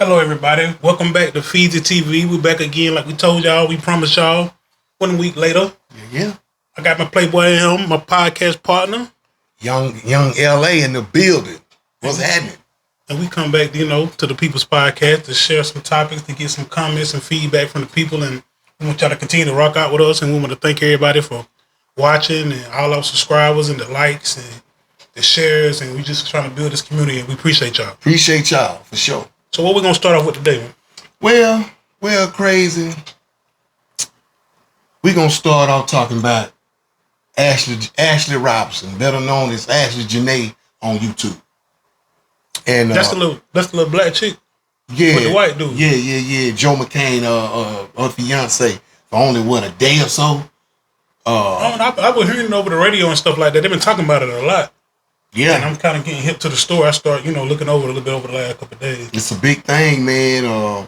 Hello, everybody. Welcome back to FeezieTV. We're back again, like we told y'all. We promised y'all. 1 week later, Yeah. I got my Playboy in him, my podcast partner, Young LA in the building. What's happening? and we come back, to the People's Podcast to share some topics, to get some comments and feedback from the people, and we want y'all to continue to rock out with us, and we want to thank everybody for watching and all our subscribers and the likes and the shares, and we just trying to build this community, and we appreciate y'all. Appreciate y'all for sure. So what we're going to start off with today, man? Well, crazy. We're going to start off talking about Ashlee Robinson, better known as Ashlee Jenae on YouTube. And That's the little black chick? Yeah. With the white dude? Yeah. Joe McCain, her fiance, for only, a day or so? I was hearing it over the radio and stuff like that. They've been talking about it a lot. Yeah. And I'm kind of getting hip to the story. I start, looking over a little bit over the last couple of days. It's a big thing, man.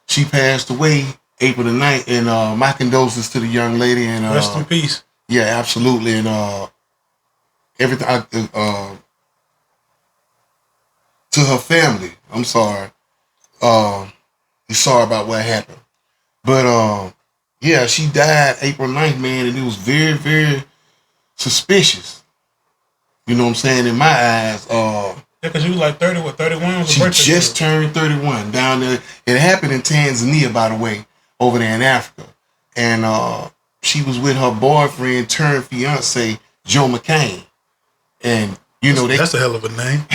She passed away April the 9th, and my condolences to the young lady. And rest in peace. Yeah, absolutely. And everything to her family. I'm sorry. Sorry about what happened. But yeah, she died April 9th, man, and it was very, very suspicious. You know what I'm saying? In my eyes, yeah, because she was like 30, 31? She just turned 31 down there. It happened in Tanzania, by the way, over there in Africa. And she was with her boyfriend turned fiance, Joe McCain. And, that's a hell of a name.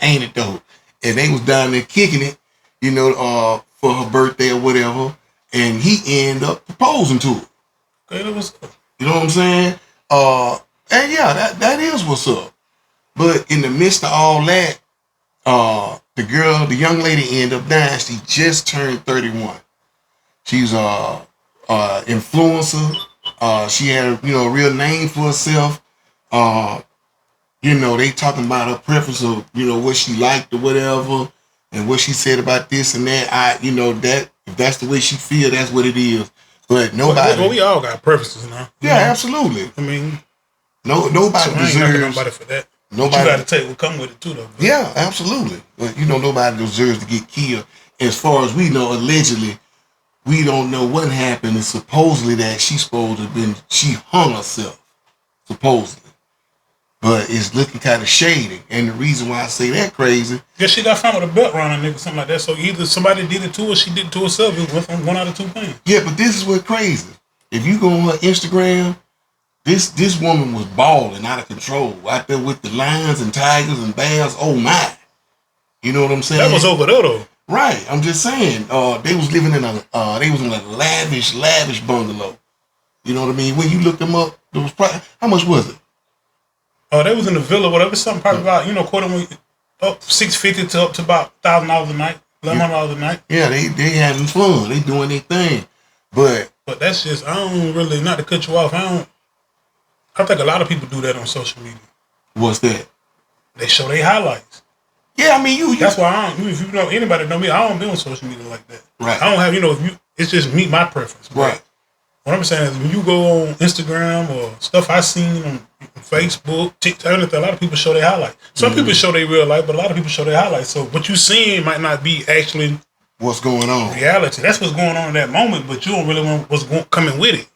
Ain't it though? And they was down there kicking it, for her birthday or whatever. And he ended up proposing to her. Okay, that was... You know what I'm saying? And yeah, that is what's up. But in the midst of all that, the young lady ended up dying. She just turned 31. She's a influencer. She had a real name for herself. They talking about her preference of what she liked or whatever, and what she said about this and that. That if that's the way she feel, that's what it is. But nobody. Well, we all got preferences now. Yeah, absolutely. I mean. Nobody deserves. I ain't nobody for that. Nobody. But you got to take what come with it too, though. Bro. Yeah, absolutely. But nobody deserves to get killed. As far as we know, allegedly, we don't know what happened. And supposedly that she hung herself, supposedly. But it's looking kind of shady. And the reason why I say that crazy. Yeah, she got found with a belt around her neck or something like that. So either somebody did it to her, or she did it to herself. It was one out of two things. Yeah, but this is what crazy. If you go on her Instagram. This woman was balling out of control out there with the lions and tigers and bears. Oh my, you know what I'm saying? That was over there though. Right, I'm just saying. They was living in a lavish bungalow. You know what I mean? When you looked them up, there was probably, how much was it? They was in the villa, whatever. Something probably about according up $650 to up to about $1,000 a night, $1,100 a night. Yeah, they having fun. They doing their thing, but that's just I don't really, not to cut you off. I think a lot of people do that on social media. What's that? They show their highlights. Yeah, I mean, you. That's why if you know anybody know me, I don't be on social media like that. Right. I don't have, it's just me, my preference. But right. What I'm saying is when you go on Instagram or stuff I seen on Facebook, TikTok, a lot of people show their highlights. Some people show their real life, but a lot of people show their highlights. So what you seeing might not be actually what's going on. Reality. That's what's going on in that moment, but you don't really want what's coming with it.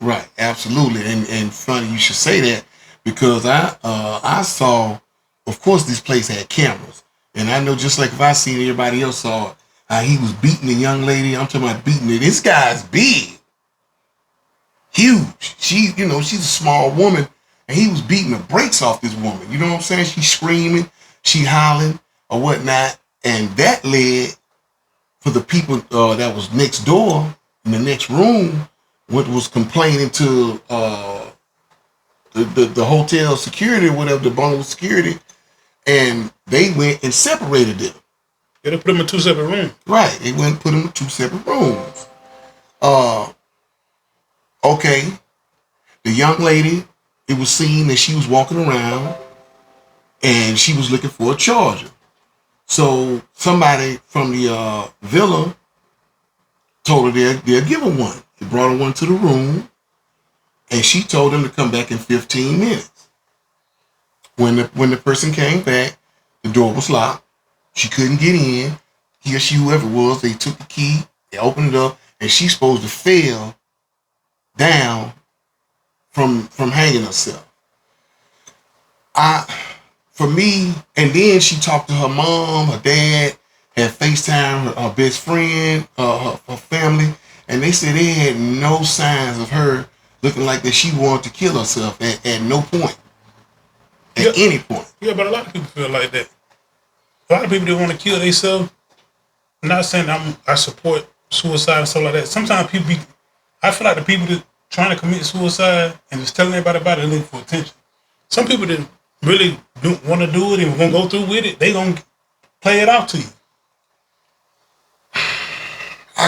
Right, absolutely, and funny you should say that because I saw, of course, this place had cameras, and I know just like if I seen everybody else saw it, he was beating the young lady. I'm talking about beating her. This guy's big, huge. She's a small woman, and he was beating the brakes off this woman. You know what I'm saying? She's screaming, she hollering or whatnot, and that led for the people that was next door in the next room. What was complaining to the hotel security or whatever, the bungalow security, and they went and separated them. Yeah, they put them in two separate rooms. Right, they went and put them in two separate rooms. Okay, the young lady, it was seen that she was walking around, and she was looking for a charger. So somebody from the villa told her they'll give her one. They brought her one to the room, and she told them to come back in 15 minutes. When the person came back, the door was locked. She couldn't get in. he or she, whoever it was, they took the key, they opened it up, and she's supposed to fell down from hanging herself. For me, and then she talked to her mom, her dad, had FaceTime her best friend, her family, and they said they had no signs of her looking like that she wanted to kill herself at no point. At any point. Yeah, but a lot of people feel like that. A lot of people that want to kill themselves. I'm not saying I support suicide and stuff like that. Sometimes I feel like the people that trying to commit suicide and just telling everybody about it, looking for attention. Some people that really don't want to do it and gonna go through with it, they gonna play it out to you.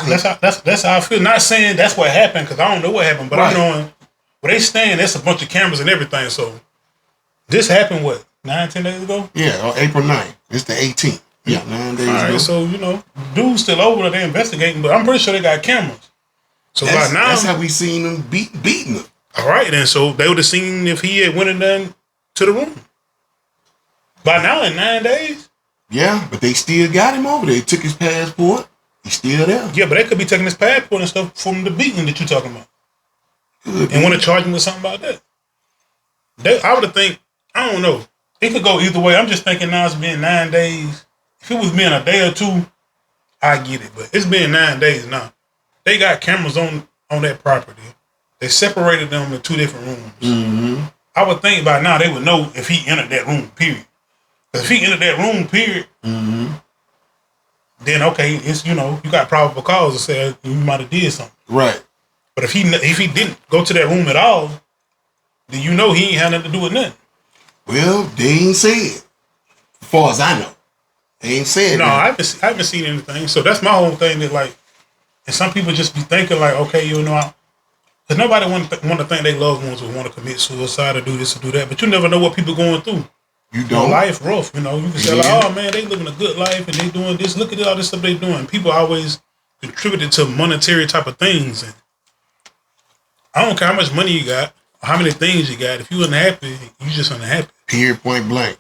That's how I feel. Not saying that's what happened, because I don't know what happened, but I'm knowing where they stand, there's a bunch of cameras and everything. So this happened, what, 9-10 days ago? Yeah, on April 9th. It's the 18th. Yeah, 9 days ago. All right, so, dude's still over there, they're investigating, but I'm pretty sure they got cameras. So by now, that's how we seen them beating them. All right, then. So they would have seen if he had went and done to the room. By now, in 9 days? Yeah, but they still got him over there. They took his passport. He's still there. Yeah, but they could be taking his passport and stuff from the beating that you're talking about. And want to charge him with something about that. I would have think, I don't know. It could go either way. I'm just thinking now it's been 9 days. If it was been a day or two, I get it. But it's been 9 days now. They got cameras on that property. They separated them in 2 different rooms. Mm-hmm. I would think by now they would know if he entered that room, period. Because if he entered that room, period, then okay, it's, you got probable cause to say you might have did something. Right. But if he didn't go to that room at all, then he ain't had nothing to do with nothing. Well, they ain't said. As far as I know. They ain't said. No, I haven't seen anything. So that's my whole thing, that like, and some people just be thinking like, okay, because nobody want to think their loved ones would want to commit suicide or do this or do that. But you never know what people going through. You don't. Life rough, You can say like, oh man, they living a good life and they doing this. Look at all this stuff they doing. People always contributed to monetary type of things. And I don't care how much money you got or how many things you got. If you unhappy, you just unhappy. Period, point blank.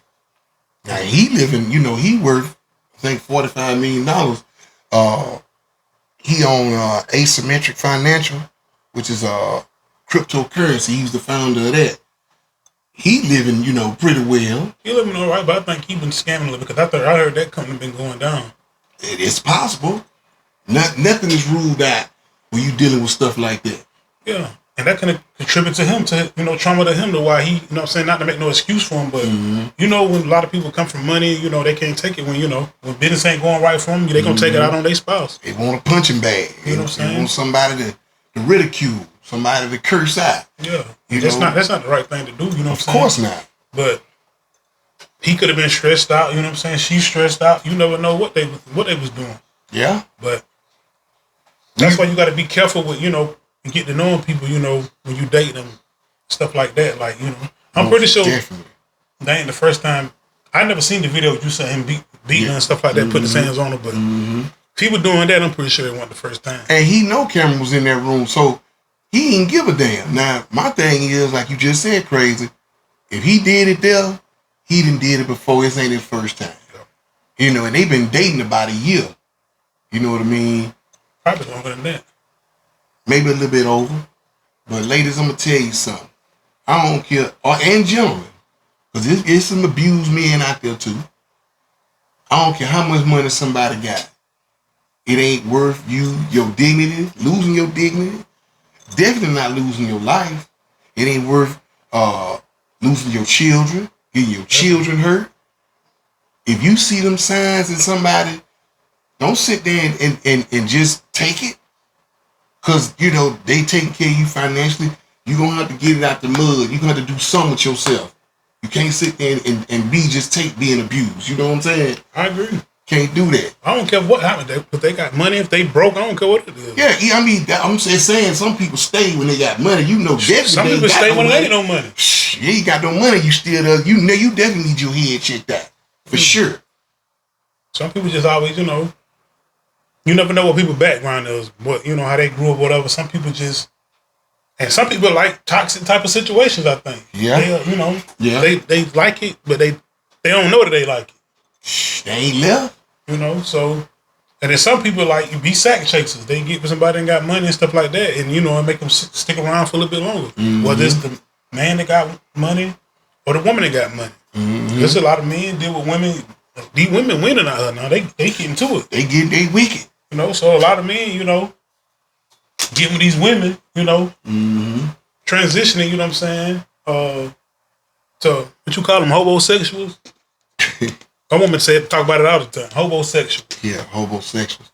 Now he living, he worth, I think, $45 million. He on Asymmetric Financial, which is a cryptocurrency. He's the founder of that. He living, pretty well. He living all right, but I think he been scamming a little bit, because I heard that company been going down. It's possible. Nothing is ruled out when you dealing with stuff like that. Yeah, and that can contribute to him, trauma to him, to why he, not to make no excuse for him, but when a lot of people come from money, they can't take it when business ain't going right for them, they gonna take it out on their spouse. They want a punching bag. You know what I'm saying? They want somebody to ridicule, somebody to curse out. Yeah, that's not the right thing to do. You know what I'm saying? Of course not. But he could have been stressed out. You know what I'm saying? She's stressed out. You never know what they was doing. Yeah. But that's why you got to be careful with and get to know people. When you date them, stuff like that. Like I'm pretty sure definitely. That ain't the first time. I never seen the video you said him beating and stuff like that, putting his hands on her. But if he was doing that, I'm pretty sure it wasn't the first time. And he know camera was in that room, so he didn't give a damn. Now, my thing is, like you just said, Crazy, if he did it there, he done did it before. This ain't his first time. Yeah. And they've been dating about a year. You know what I mean? Probably longer than that. Maybe a little bit over. But ladies, I'm going to tell you something. I don't care, and gentlemen, because there's some abused men out there too. I don't care how much money somebody got. It ain't worth your dignity, losing your dignity. Definitely not losing your life. It ain't worth losing your children, getting your children hurt. If you see them signs in somebody, don't sit there and just take it. Because, they taking care of you financially. You're going to have to get it out the mud. You're going to have to do something with yourself. You can't sit there and being abused. You know what I'm saying? I agree. Can't do that. I don't care what happened. If they got money, if they broke, I don't care what it is. Yeah, I mean, I'm just saying some people stay when they got money. Definitely some people stay when they ain't no money. Yeah, you got no money. You still, you definitely need your head checked out. For sure. Some people just always, you never know what people's background is, what, how they grew up, whatever. Some people and some people like toxic type of situations, I think. Yeah. They like it, but they don't know that they like it. They ain't left. So And then some people like you be sack chasers. They get with somebody that got money and stuff like that, and it make them stick around for a little bit longer. Whether it's the man that got money or the woman that got money. There's a lot of men deal with women. These women winning out here now. They get into it. They wicked. So a lot of men, getting with these women, transitioning. You know what I'm saying? So what you call them, hobosexuals? I want me to talk about it all the time. Hobosexual. Yeah, hobosexuals.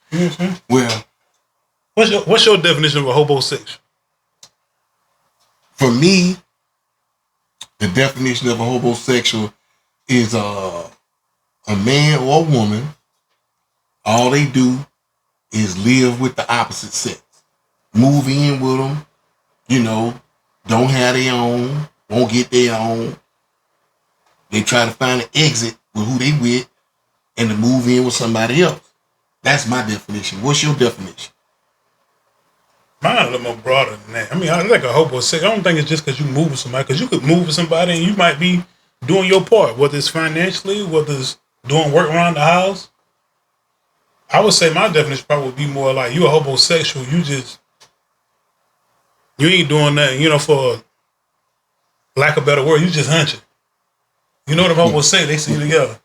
Well, what's your definition of a hobosexual? For me, the definition of a hobosexual is a man or a woman. All they do is live with the opposite sex. Move in with them, don't have their own, won't get their own. They try to find an exit with who they with and to move in with somebody else. That's my definition. What's your definition? Mine a little more broader than that. I mean, I like a hobosexual. I don't think it's just because you move with somebody, because you could move with somebody and you might be doing your part, whether it's financially, whether it's doing work around the house. I would say my definition probably would be more like you a hobosexual. You ain't doing nothing, for lack of a better word, you just hunching. You know what the hobos say? They see you together.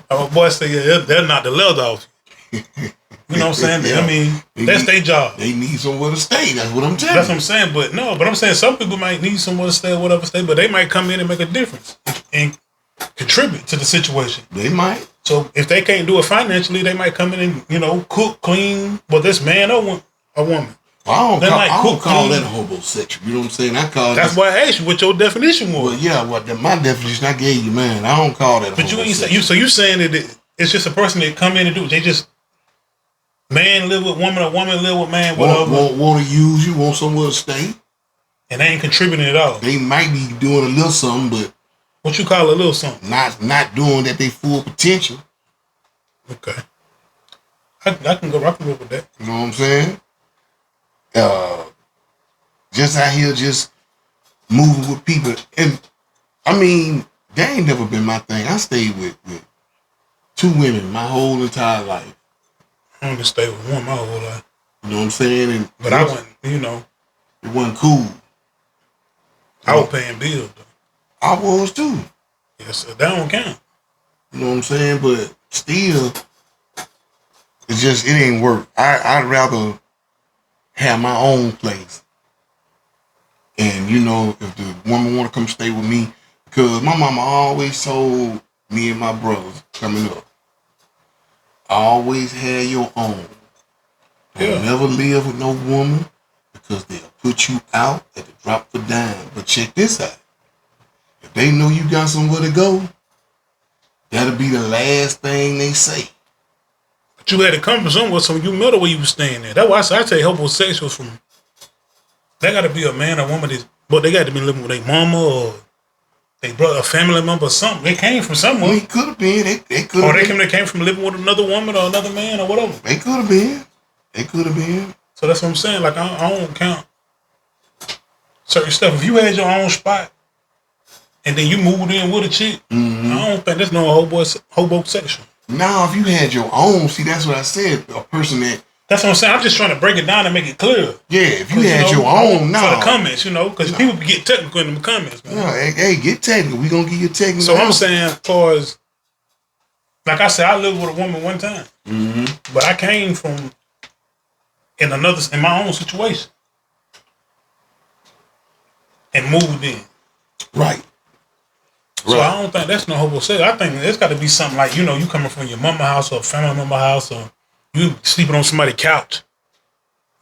Our boys say, yeah, they're not the leather off you. You know what I'm saying? Yeah. I mean, that's their job. They need somewhere to stay. That's what I'm telling you. That's what I'm saying. But I'm saying some people might need somewhere to stay or whatever stay, but they might come in and make a difference and contribute to the situation. They might. So if they can't do it financially, they might come in and, cook, clean, but this man or a woman. I don't call that a homosexual. You know what I'm saying? That's why I asked you what your definition was. Well, yeah, my definition I gave you, man. I don't call that. But you ain't say so. You saying that it's just a person that come in and do it. They just man live with woman, or woman live with man. Whatever. Want to use you? Want somewhere to stay? And they ain't contributing at all. They might be doing a little something, but what you call a little something? Not doing at their full potential. Okay, I can go with that. You know what I'm saying? Just out here, just moving with people, and I mean, that ain't never been my thing. I stayed with 2 women my whole entire life. I only stayed with one my whole life. You know what I'm saying? But I wasn't, it wasn't cool. I was paying bills though. I was too. Yes, that don't count. You know what I'm saying? But still, it ain't work. I'd rather have my own place. And if the woman want to come stay with me, because my mama always told me and my brothers coming up, always have your own. Don't never live with no woman, because they'll put you out at the drop of a dime. But check this out. If they know you got somewhere to go, that'll be the last thing they say. But you had to come from somewhere, so you met her where you was staying there. That's why I tell you homosexuals from, they got to be a man or woman, but they got to be living with their mama or their brother, a family member or something. They came from somewhere. Well, it could have been. They could have Or they came from living with another woman or another man or whatever. They could have been. They could have been. So that's what I'm saying. Like, I don't count certain stuff. If you had your own spot and then you moved in with a chick, I don't think there's no hobosexual. Now, if you had your own, see, that's what I said. A person that. That's what I'm saying. I'm just trying to break it down and make it clear. Yeah, if you had your own, for the comments, because people get technical in the comments, man. Yeah, hey, get technical. We gonna give you technical. So I'm saying, as far as, like I said, I lived with a woman one time, but I came from in my own situation and moved in. Right. So I don't think that's no homosexual. I think it's got to be something like, you coming from your mama house or family member house, or you sleeping on somebody's couch,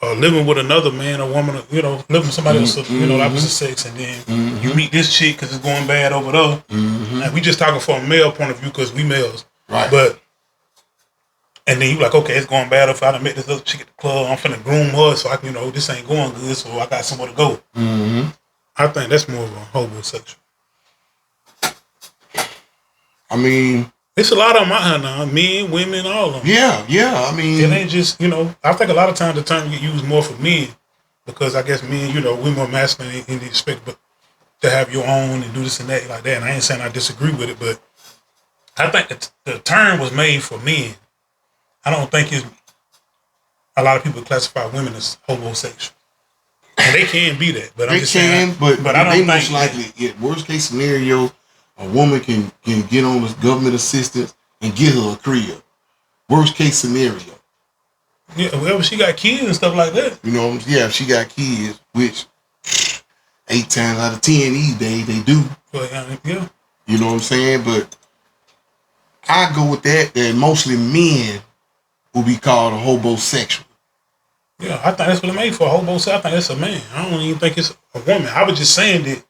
or living with another man or woman, living with somebody else, opposite sex, and then you meet this chick because it's going bad over there. And we just talking from a male point of view because we males. Right. And then you like, okay, it's going bad if I done met this other chick at the club. I'm finna groom her so I can, this ain't going good, so I got somewhere to go. I think that's more of a homosexual. I mean, it's a lot of them out here now. Men, women, all of them. Yeah. I mean, it ain't just, I think a lot of times the term get used more for men because I guess men, we're more masculine in the expect, but to have your own and do this and that like that. And I ain't saying I disagree with it, but I think the term was made for men. I don't think it's a lot of people classify women as homosexual. And they can be that, but I'm just saying. But I don't they think most likely, worst case scenario, a woman can get on this government assistance and get her a crib. Worst case scenario. Yeah, well, she got kids and stuff like that. You know, if she got kids, which 8 times out of 10 these days they do. But yeah. You know what I'm saying? But I go with that mostly men will be called a hobosexual. Yeah, I think that's what it made for, a hobosexual. I think that's a man. I don't even think it's a woman. I was just saying that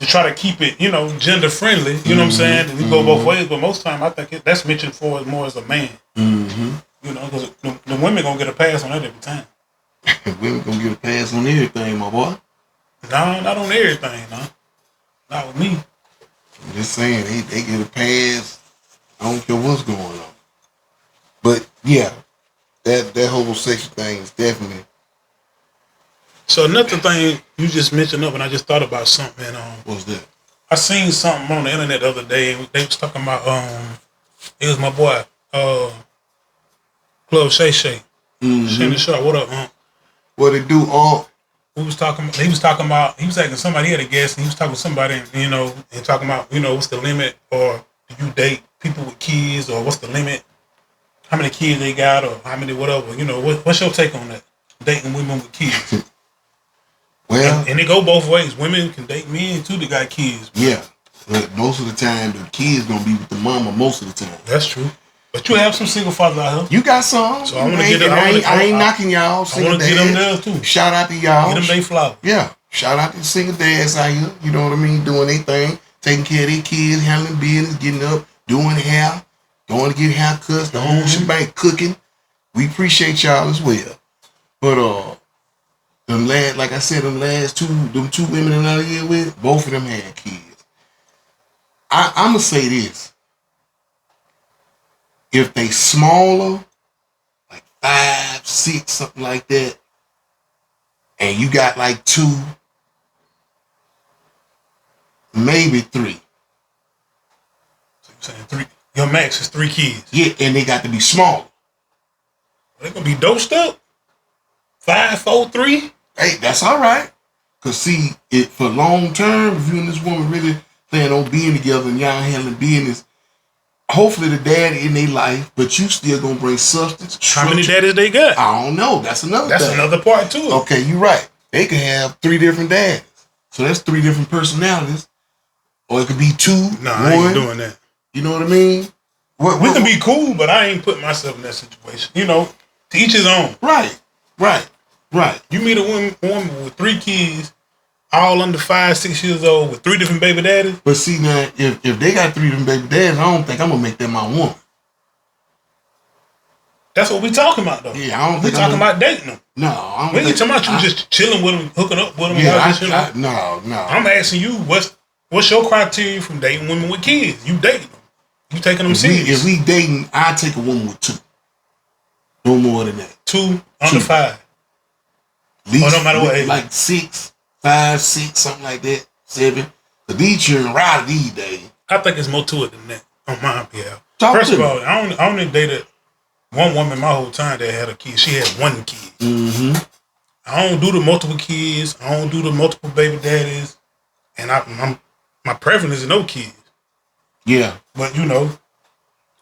to try to keep it, gender friendly. You know what I'm saying? And we go both ways, but most time I think that's mentioned for it more as a man. Mm-hmm. Because the women gonna get a pass on that every time. Women gonna get a pass on everything, my boy. No, not on everything, no. Not with me. I'm just saying, they get a pass. I don't care what's going on. But yeah, that homosexual thing is definitely. So another thing you just mentioned up, and I just thought about something. What's that? I seen something on the internet the other day. They was talking about it was my boy Club Shay Shay. Shannon Sharp, what up, What it do, He was talking about, he was asking somebody, he had a guest, and he was talking to somebody, and talking about, what's the limit, or do you date people with kids, or what's the limit, how many kids they got, or how many whatever, what's your take on that, dating women with kids? Well, and it go both ways. Women can date men too that got kids. Yeah, but most of the time the kids gonna be with the mama most of the time. That's true. But you have some single fathers out here. You got some. So I want to get them. I ain't knocking y'all. I want to get them there too. Shout out to y'all. Get them they flowers. Yeah. Shout out to the single dads out here. You know what I mean? Doing their thing, taking care of their kids, handling business, getting up, doing hair, going to get haircuts, the whole shebang, cooking. We appreciate y'all as well. But like I said, them two women that I'm out here with, both of them had kids. I'ma say this. If they smaller, like 5, 6, something like that, and you got like 2, maybe 3. So you're saying 3? Your max is 3 kids. Yeah, and they got to be smaller. They gonna be dosed up. 5, 4, 3. Hey, that's all right. Cause see, for long term, if you and this woman really plan on being together and y'all handling business, hopefully the dad in their life, but you still gonna bring substance. How many daddies they got? I don't know. That's another That's thing. another part too. Okay, you're right. They could have 3 different dads. So that's 3 different personalities. Or it could be 2, Nah, 1. I ain't doing that. You know what I mean? We can be cool, but I ain't putting myself in that situation. To each his own. Right. You meet a woman with 3 kids, all under 5, 6 years old, with 3 different baby daddies. But see now, if they got 3 different baby daddies, I don't think I'm gonna make that my woman. That's what we talking about, though. Yeah, I don't we think talking about dating them. No, I don't. We ain't talking about you just chilling with them, hooking up with them. Yeah, no. I'm asking you, what's your criteria from dating women with kids? You dating them? You taking them serious? If we dating, I take a woman with 2. No more than that. 2 under 5. Least, no matter what age. Like 6, 5, 6, something like that. 7. But these children ride these days. I think it's more to it than that on my behalf. Talk First to of me. all, I only dated one woman my whole time that had a kid. She had 1 kid. Mm-hmm. I don't do the multiple kids. I don't do the multiple baby daddies. And my preference is no kids. Yeah. But,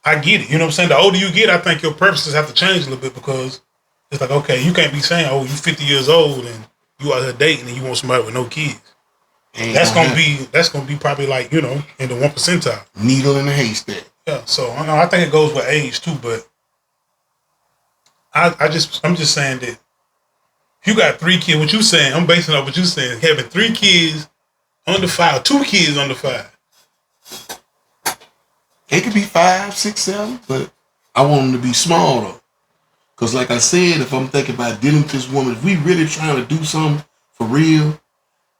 I get it. You know what I'm saying? The older you get, I think your preferences have to change a little bit because it's like, okay, you can't be saying, oh, you 50 years old and you out here dating and you want somebody with no kids. That's gonna be probably like, in the 1 percentile. Needle in a haystack. Yeah, so I think it goes with age too, but I'm just saying that if you got 3 kids, what you saying, I'm basing off what you saying, having 3 kids under 5, 2 kids under 5. It could be 5, 6, 7, but I want them to be small though. Because like I said, if I'm thinking about dealing with this woman, if we really trying to do something for real,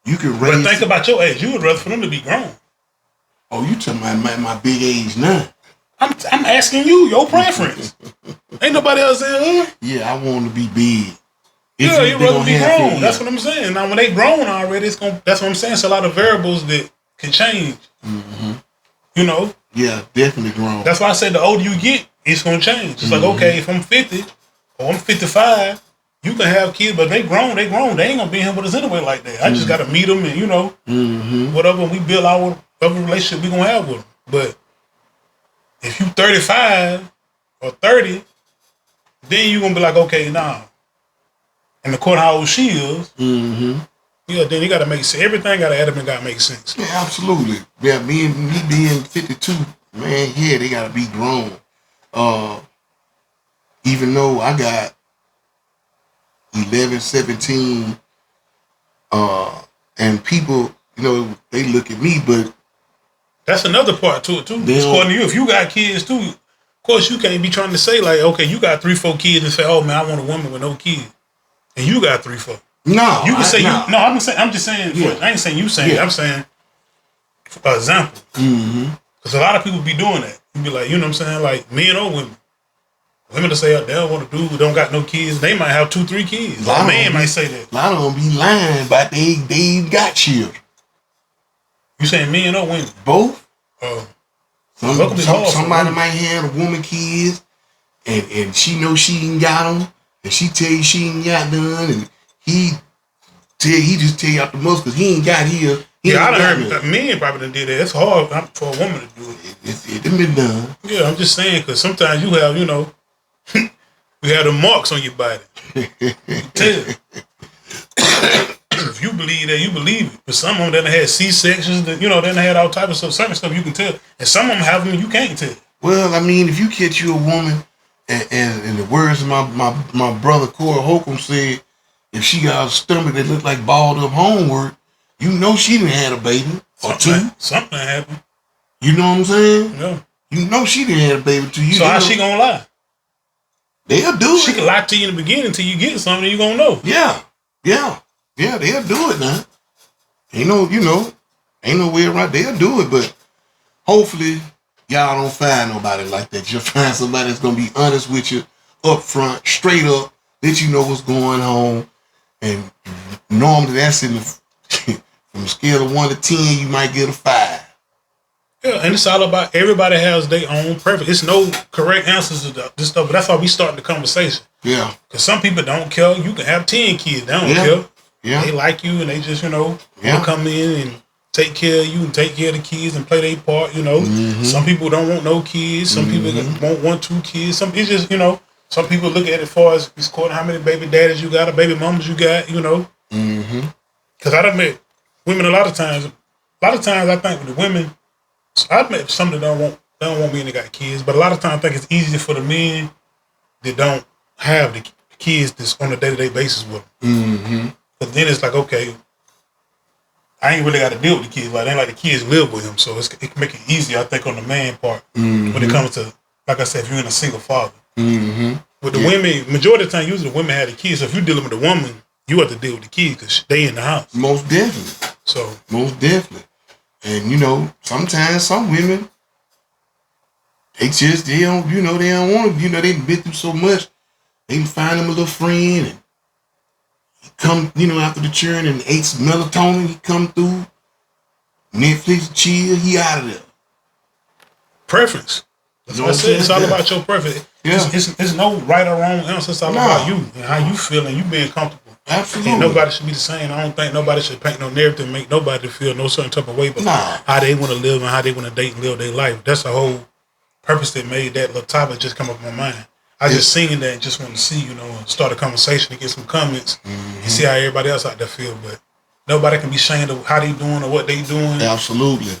you can raise. But think about your age. You would rather for them to be grown. Oh, you talking about my big age now. I'm asking you, your preference. Ain't nobody else saying, huh? Yeah, I want them to be big. Yeah, you'd rather be grown. That's what I'm saying. Now, when they grown already, that's what I'm saying. It's a lot of variables that can change. Mm-hmm. You know? Yeah, definitely grown. That's why I said the older you get, it's gonna change. It's like, okay, if I'm 50 or I'm 55, you can have kids, but they grown. They ain't gonna be here with us anyway like that. I just gotta meet them and whatever we build our whatever relationship we gonna have with them. But if you 35 or 30, then you gonna be like, okay, nah. And according to how old she is, yeah, then you gotta make sense. Everything gotta add up and gotta make sense. Yeah, absolutely. Yeah, me being 52, man, yeah, they gotta be grown. Even though I got 11, 17, and people, they look at me, but that's another part to it too. It's according to you. If you got kids too, of course you can't be trying to say like, okay, you got 3, 4 kids and say, oh man, I want a woman with no kids, and you got 3, 4. No, you can say no. I'm just saying. Yeah. I ain't saying you saying. Yeah. I'm saying, for example, because a lot of people be doing that. You be like, you know what I'm saying, like men or women. Women to say they don't want to do who don't got no kids. They might have 2, 3 kids. A man might say that. A lot of them be lying, but they ain't got children. You saying men or women? Both. Somebody might have a woman kids, and she know she ain't got them, and she tell you she ain't got none, and he just tell you out the most because he ain't got here. I done heard that men probably done did that. It's hard for a woman to do it. It done been done. Yeah, I'm just saying because sometimes you have, you have the marks on your body. You tell. If you believe that, you believe it. But some of them that had C-sections, that then had all type of stuff. Certain stuff you can tell, and some of them have them you can't tell. Well, I mean, if you catch you a woman, and in the words of my brother Corey Holcomb said, if she got a stomach that looked like balled up homework, you know she didn't have a baby or two. Something happened. You know what I'm saying? Yeah. You know she didn't have a baby to you. So how she gonna lie? They'll do it. She can lie to you in the beginning until you get something you gonna know. Yeah, they'll do it now. Ain't no way around. They'll do it, but hopefully y'all don't find nobody like that. You'll find somebody that's gonna be honest with you, up front, straight up, let you know what's going on. And normally that's in the from a scale of 1 to 10, you might get a 5. Yeah, and it's all about everybody has their own preference. It's no correct answers to this stuff, but that's why we start the conversation. Yeah. Because some people don't care. You can have 10 kids. They don't care. Yeah. They like you and they just, want to come in and take care of you and take care of the kids and play their part, Some people don't want no kids. Some people want 1, 2 kids. Some it's just, some people look at it as far as it's according to how many baby daddies you got or baby mamas you got, Because I done met women a lot of times I think with the women, I've met some that don't want men that got kids, but a lot of times I think it's easier for the men that don't have the kids that's on a day-to-day basis with them. But then it's like, okay, I ain't really got to deal with the kids. Like, it ain't like the kids live with him, so it can make it easier, I think, on the man part when it comes to, like I said, if you're in a single father. With the women, majority of the time, usually the women have the kids, so if you're dealing with the woman, you have to deal with the kids because they in the house. Most definitely. Most definitely. And, sometimes some women, they don't want to, they've been through so much. They can find them a little friend and he come, after the churn and ate some melatonin, he come through, Netflix, chill, he out of there. Preference. That's what I said. It's all about your preference. Yeah. It's no right or wrong answer. It's all about you and how you feel and you being comfortable. Absolutely. And nobody should be the same. I don't think nobody should paint no narrative and make nobody feel no certain type of way but how they want to live and how they want to date and live their life. That's the whole purpose that made that little topic just come up in my mind. I just seen that and just want to see, and start a conversation and get some comments and see how everybody else out there feel. But nobody can be ashamed of how they doing or what they doing. Absolutely.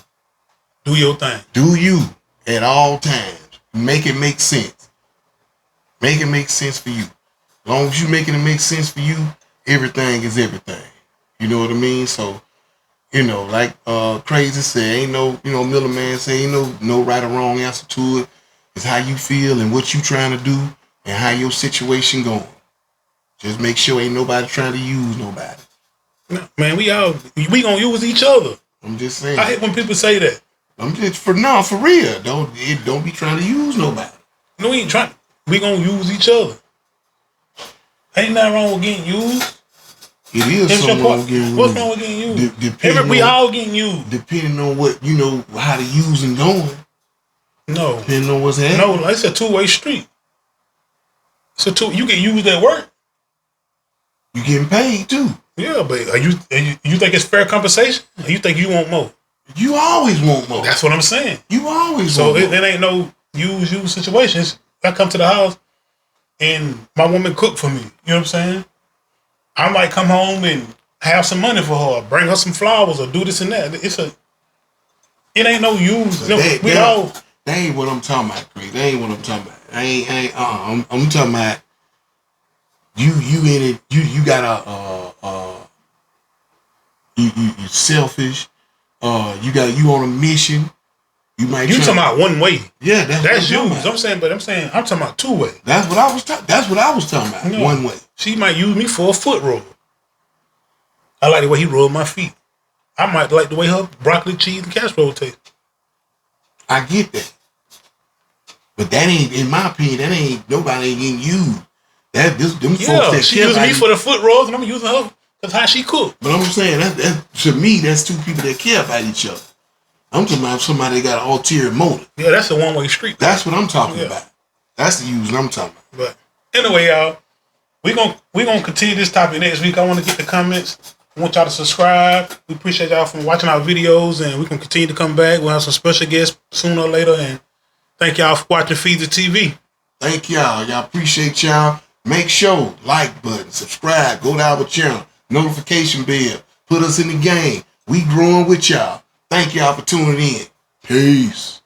Do your thing. Do you at all times. Make it make sense. Make it make sense for you. As long as you making it make sense for you, everything is everything. You know what I mean? So, like Crazy said, ain't no, Miller Man say, ain't no right or wrong answer to it. It's how you feel and what you trying to do and how your situation going. Just make sure ain't nobody trying to use nobody. No, man, we gonna use each other. I'm just saying. I hate when people say that. I'm just for real. Don't be trying to use nobody. No, we ain't trying. We gonna use each other. Ain't nothing wrong with getting used. It is something wrong with getting used. What's wrong with getting used? We all getting used. Depending on what how the using going. No. Depending on what's happening. No, it's a two-way street. You get used at work. You getting paid too. Yeah, but you think it's fair compensation? Or you think you want more? You always want more. That's what I'm saying. You always so want more. It ain't no use situations. I come to the house and my woman cook for me. You know what I'm saying? I might come home and have some money for her, bring her some flowers, or do this and that. It ain't no use. That ain't what I'm talking about, Craig. That ain't what I'm talking about. I'm talking about you in it. You got you selfish. You on a mission. You talking about one way. Yeah, that's you. I'm talking about two way. That's what I was talking about. No, one way. She might use me for a foot roll. I like the way he rolled my feet. I might like the way her broccoli, cheese, and casserole taste. I get that. But that ain't, in my opinion, that ain't, nobody ain't getting used. Them folks that she using me for the foot rolls and I'm using her because how she cook. But I'm saying, that to me, that's two people that care about each other. I'm talking about somebody that got an ulterior motive. Yeah, that's a one-way street. That's what I'm talking about. That's the use I'm talking about. But anyway, y'all, we gonna continue this topic next week. I want to get the comments. I want y'all to subscribe. We appreciate y'all for watching our videos, and we can continue to come back. We'll have some special guests sooner or later. And thank y'all for watching FeezieTV. Thank y'all. Y'all appreciate y'all. Make sure like button, subscribe, go to our channel, notification bell, put us in the game. We growing with y'all. Thank y'all for tuning in. Peace.